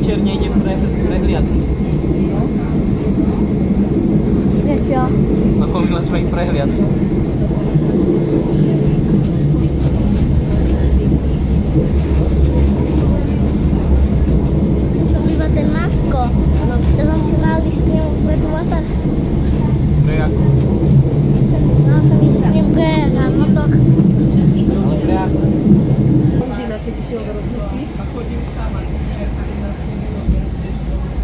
večer nejde prehliadky. Prečo? No pomýla sme ich prehliadky. To býva ten Maško. To som si mal ísť s ním pre tú motor. Pre ako? Mal som ísť s ním pre motor. Ale pre ako? Žina, keď išiel do rozlúky a chodím sama.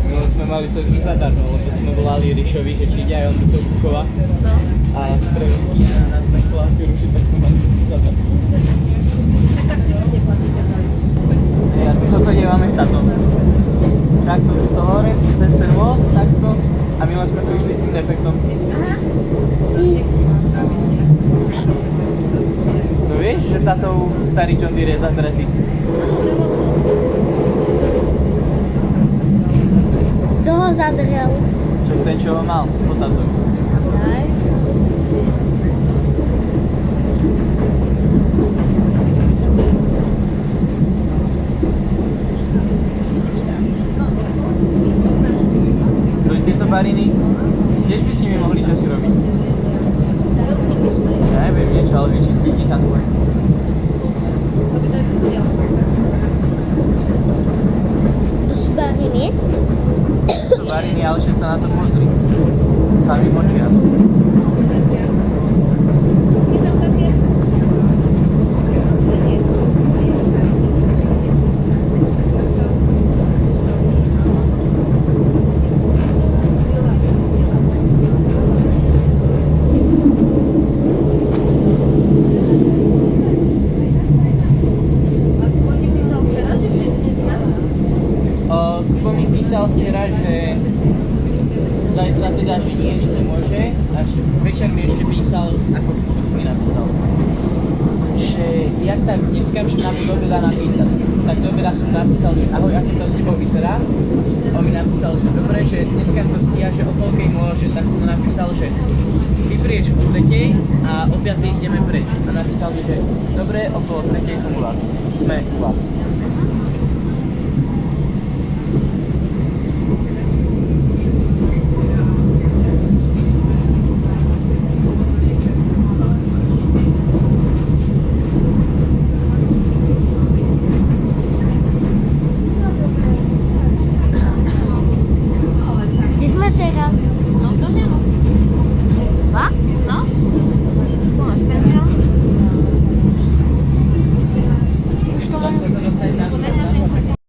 No sme mali celý zadarmo, lebo sme volali Ríšovi, že či ide aj on do toho Bukova. No. A strelky na nás nechlo asi rušiť, tak sme mali celý zadarmo. Tak si to neplatíte za list. A toto ideme s tátom. Takto to hore, cez ten vod, takto. A my sme tu išli s tým defektom. To vieš, že táto starý John Deere je zadretý? Kto ho zadrel? Čo ten, čo ho mal, po táto. Aj. Tieto bariny, tiež by s nimi mohli čosi robiť. Ja neviem niečo, ale vyčistiť ich aspoň. To by to čistil. To sú bariny? To bariny, ale však sa na to pozri. Sami močia. Kubo mi písal včera, že zajtra teda, že nie, že nemôže, až večer mi ešte písal, ako čo mi napísal, že jak tak dneska už nám do obeda napísať. Tak do obeda som napísal, že ahoj, ako to s tebou vyzerá. On mi napísal, že dobre, že dneska to stíha, že o koľkej môže, tak som mu napísal, že ty prieč o 3:00 a o 5:00 ideme preč. A napísal mi, že dobre, okolo 3:00 som u vás. Sme u vás.